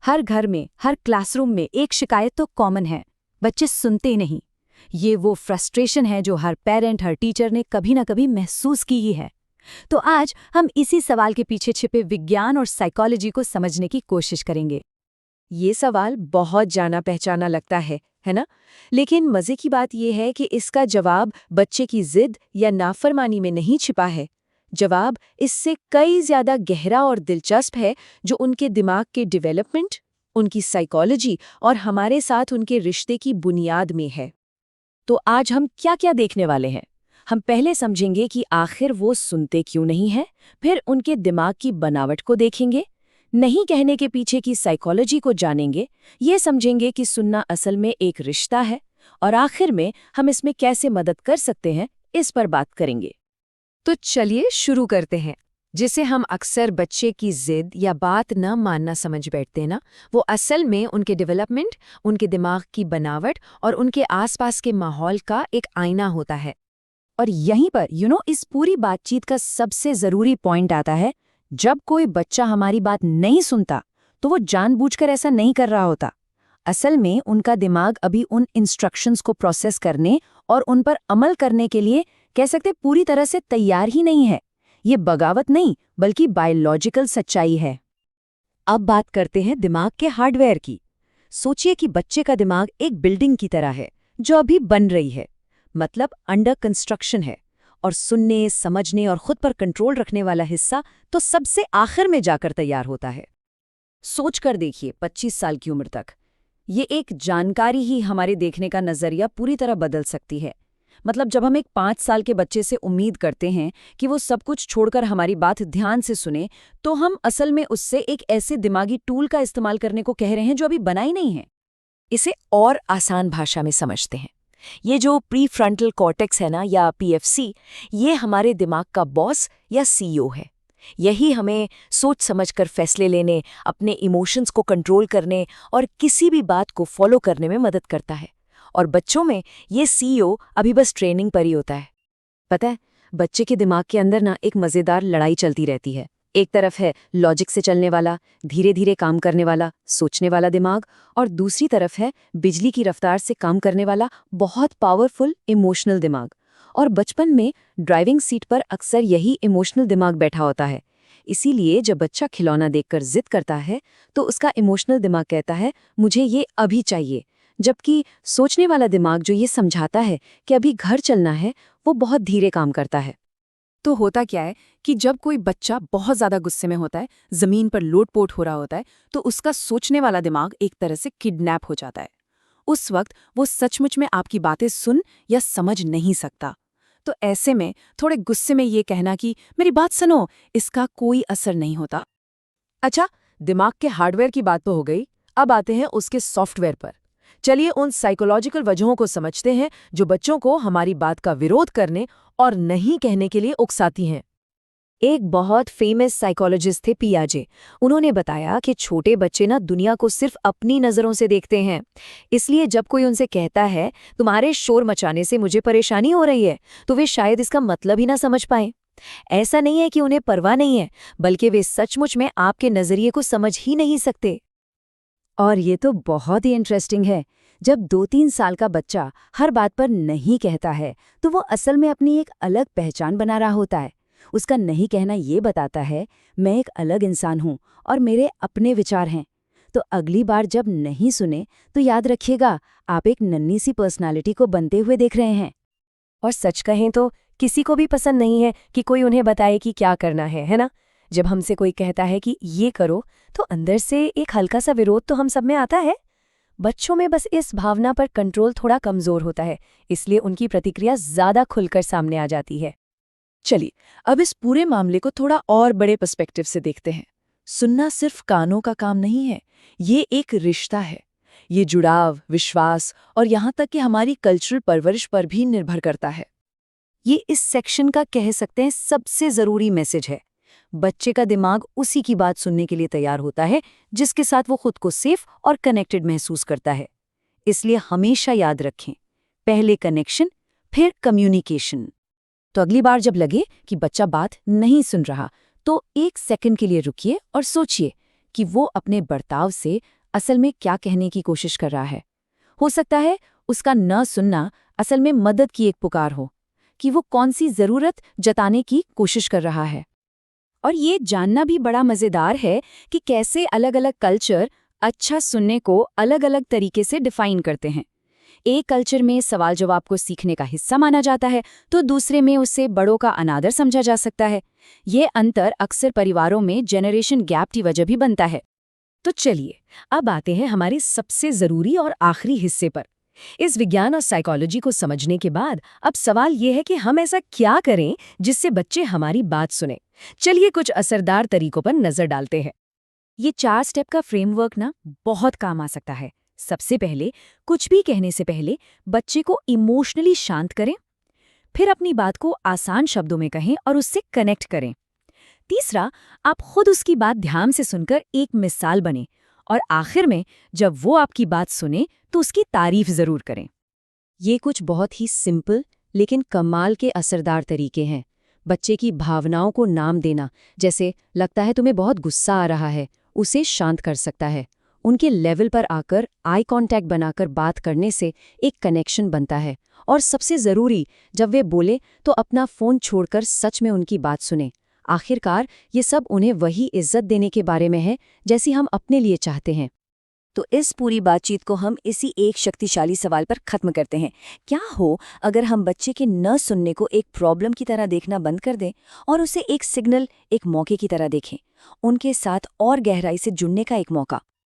हर घर में, हर क्लासरूम में एक शिकायत तो कॉमन है, बच्चे सुनते नहीं। ये वो फ्रस्ट्रेशन है जो हर पेरेंट, हर टीचर ने कभी ना कभी महसूस की ही है। तो आज हम इसी सवाल के पीछे छिपे विज्ञान और साइकोलॉजी को समझने की कोशिश करेंगे। ये सवाल बहुत जाना पहचाना लगता है ना? लेकिन मजे की बात यह है कि इसका जवाब बच्चे की जिद या नाफरमानी में नहीं छिपा है। जवाब इससे कई ज्यादा गहरा और दिलचस्प है, जो उनके दिमाग के डेवलपमेंट, उनकी साइकोलॉजी और हमारे साथ उनके रिश्ते की बुनियाद में है। तो आज हम क्या क्या देखने वाले हैं? हम पहले समझेंगे कि आखिर वो सुनते क्यों नहीं हैं, फिर उनके दिमाग की बनावट को देखेंगे, नहीं कहने के पीछे की साइकोलॉजी को जानेंगे, ये समझेंगे कि सुनना असल में एक रिश्ता है, और आखिर में हम इसमें कैसे मदद कर सकते हैं, इस पर बात करेंगे। तो चलिए शुरू करते हैं। जिसे हम अक्सर बच्चे की जिद या बात न मानना समझ बैठते हैं ना, वो असल में उनके डेवलपमेंट, उनके दिमाग की बनावट और उनके आसपास के माहौल का एक आईना होता है। और यहीं पर इस पूरी बातचीत का सबसे ज़रूरी पॉइंट आता है। जब कोई बच्चा हमारी बात नहीं सुनता, तो वो जानबूझकर ऐसा नहीं कर रहा होता। असल में उनका दिमाग अभी उन इंस्ट्रक्शंस को प्रोसेस करने और उन पर अमल करने के लिए, कह सकते, पूरी तरह से तैयार ही नहीं है। ये बगावत नहीं, बल्कि बायोलॉजिकल सच्चाई है। अब बात करते हैं दिमाग के हार्डवेयर की। सोचिए कि बच्चे का दिमाग एक बिल्डिंग की तरह है, जो अभी बन रही है, मतलब अंडर कंस्ट्रक्शन है। और सुनने, समझने और खुद पर कंट्रोल रखने वाला हिस्सा तो सबसे आखिर में जाकर तैयार होता है। सोच कर देखिए, 25 साल की उम्र तक ये एक जानकारी ही हमारे देखने का नजरिया पूरी तरह बदल सकती है। मतलब जब हम एक 5 साल के बच्चे से उम्मीद करते हैं कि वो सब कुछ छोड़कर हमारी बात ध्यान से सुने, तो हम असल में उससे एक ऐसे दिमागी टूल का इस्तेमाल करने को कह रहे हैं जो अभी बना ही नहीं है। इसे और आसान भाषा में समझते हैं। ये जो प्री फ्रंटल कॉर्टेक्स है ना, या पीएफसी, ये हमारे दिमाग का बॉस या सीईओ है। यही हमें सोच समझकर फैसले लेने, अपने इमोशंस को कंट्रोल करने और किसी भी बात को फॉलो करने में मदद करता है। और बच्चों में ये सीईओ अभी बस ट्रेनिंग पर ही होता है। पता है, बच्चे के दिमाग के अंदर ना एक मज़ेदार लड़ाई चलती रहती है। एक तरफ है लॉजिक से चलने वाला, धीरे धीरे काम करने वाला, सोचने वाला दिमाग, और दूसरी तरफ है बिजली की रफ्तार से काम करने वाला, बहुत पावरफुल इमोशनल दिमाग। और बचपन में ड्राइविंग सीट पर अक्सर यही इमोशनल दिमाग बैठा होता है। इसीलिए जब बच्चा खिलौना देखकर जिद करता है, तो उसका इमोशनल दिमाग कहता है, मुझे ये अभी चाहिए। जबकि सोचने वाला दिमाग, जो ये समझाता है कि अभी घर चलना है, वो बहुत धीरे काम करता है। तो होता क्या है कि जब कोई बच्चा बहुत ज़्यादा गुस्से में होता है, ज़मीन पर लोटपोट हो रहा होता है, तो उसका सोचने वाला दिमाग एक तरह से किडनैप हो जाता है। उस वक्त वो सचमुच में आपकी बातें सुन या समझ नहीं सकता। तो ऐसे में थोड़े गुस्से में ये कहना कि मेरी बात सुनो, इसका कोई असर नहीं होता। अच्छा, दिमाग के हार्डवेयर की बात तो हो गई। अब आते हैं उसके सॉफ्टवेयर पर। चलिए उन साइकोलॉजिकल वजहों को समझते हैं जो बच्चों को हमारी बात का विरोध करने और नहीं कहने के लिए उकसाती हैं। एक बहुत फेमस साइकोलॉजिस्ट थे, पियाजे। उन्होंने बताया कि छोटे बच्चे ना दुनिया को सिर्फ अपनी नज़रों से देखते हैं। इसलिए जब कोई उनसे कहता है तुम्हारे शोर मचाने से मुझे परेशानी हो रही है, तो वे शायद इसका मतलब ही ना समझ पाएं। ऐसा नहीं है कि उन्हें परवाह नहीं है, बल्कि वे सचमुच में आपके नज़रिए को समझ ही नहीं सकते। और ये तो बहुत ही इंटरेस्टिंग है। जब 2-3 साल का बच्चा हर बात पर नहीं कहता है, तो वो असल में अपनी एक अलग पहचान बना रहा होता है। उसका नहीं कहना ये बताता है, मैं एक अलग इंसान हूँ और मेरे अपने विचार हैं। तो अगली बार जब नहीं सुने, तो याद रखिएगा, आप एक नन्ही सी पर्सनालिटी को बनते हुए देख रहे हैं। और सच कहें तो किसी को भी पसंद नहीं है कि कोई उन्हें बताए कि क्या करना है ना? जब हमसे कोई कहता है कि ये करो, तो अंदर से एक हल्का सा विरोध तो हम सब में आता है। बच्चों में बस इस भावना पर कंट्रोल थोड़ा कमजोर होता है, इसलिए उनकी प्रतिक्रिया ज्यादा खुलकर सामने आ जाती है। चलिए, अब इस पूरे मामले को थोड़ा और बड़े पर्सपेक्टिव से देखते हैं। सुनना सिर्फ कानों का काम नहीं है, ये एक रिश्ता है। ये जुड़ाव, विश्वास और यहाँ तक कि हमारी कल्चरल परवरिश पर भी निर्भर करता है। ये इस सेक्शन का, कह सकते हैं, सबसे ज़रूरी मैसेज है। बच्चे का दिमाग उसी की बात सुनने के लिए तैयार होता है जिसके साथ वो खुद को सेफ और कनेक्टेड महसूस करता है। इसलिए हमेशा याद रखें, पहले कनेक्शन, फिर कम्युनिकेशन। तो अगली बार जब लगे कि बच्चा बात नहीं सुन रहा, तो 1 सेकंड के लिए रुकिए और सोचिए, कि वो अपने बर्ताव से असल में क्या कहने की कोशिश कर रहा है। हो सकता है उसका न सुनना असल में मदद की एक पुकार हो, कि वो कौन सी ज़रूरत जताने की कोशिश कर रहा है। और ये जानना भी बड़ा मज़ेदार है कि कैसे अलग अलग कल्चर अच्छा सुनने को अलग अलग तरीके से डिफाइन करते हैं। एक कल्चर में सवाल जवाब को सीखने का हिस्सा माना जाता है, तो दूसरे में उससे बड़ों का अनादर समझा जा सकता है। ये अंतर अक्सर परिवारों में जेनरेशन गैप की वजह भी बनता है। तो चलिए अब आते हैं हमारे सबसे ज़रूरी और आखिरी हिस्से पर। इस विज्ञान और साइकोलॉजी को समझने के बाद अब सवाल ये है कि हम ऐसा क्या करें जिससे बच्चे हमारी बात सुने। चलिए कुछ असरदार तरीकों पर नज़र डालते हैं। ये 4 स्टेप का फ्रेमवर्क ना बहुत काम आ सकता है। सबसे पहले, कुछ भी कहने से पहले बच्चे को इमोशनली शांत करें। फिर अपनी बात को आसान शब्दों में कहें और उससे कनेक्ट करें। तीसरा, आप खुद उसकी बात ध्यान से सुनकर एक मिसाल बने। और आखिर में, जब वो आपकी बात सुने तो उसकी तारीफ ज़रूर करें। ये कुछ बहुत ही सिंपल लेकिन कमाल के असरदार तरीके हैं। बच्चे की भावनाओं को नाम देना, जैसे लगता है तुम्हें बहुत गुस्सा आ रहा है, उसे शांत कर सकता है। उनके लेवल पर आकर आई कांटेक्ट बनाकर बात करने से एक कनेक्शन बनता है। और सबसे ज़रूरी, जब वे बोले तो अपना फ़ोन छोड़कर सच में उनकी बात सुने। आखिरकार ये सब उन्हें वही इज्जत देने के बारे में है जैसी हम अपने लिए चाहते हैं। तो इस पूरी बातचीत को हम इसी एक शक्तिशाली सवाल पर खत्म करते हैं। क्या हो अगर हम बच्चे के न सुनने को एक प्रॉब्लम की तरह देखना बंद कर दें और उसे एक सिग्नल, एक मौके की तरह देखें, उनके साथ और गहराई से जुड़ने का एक मौका।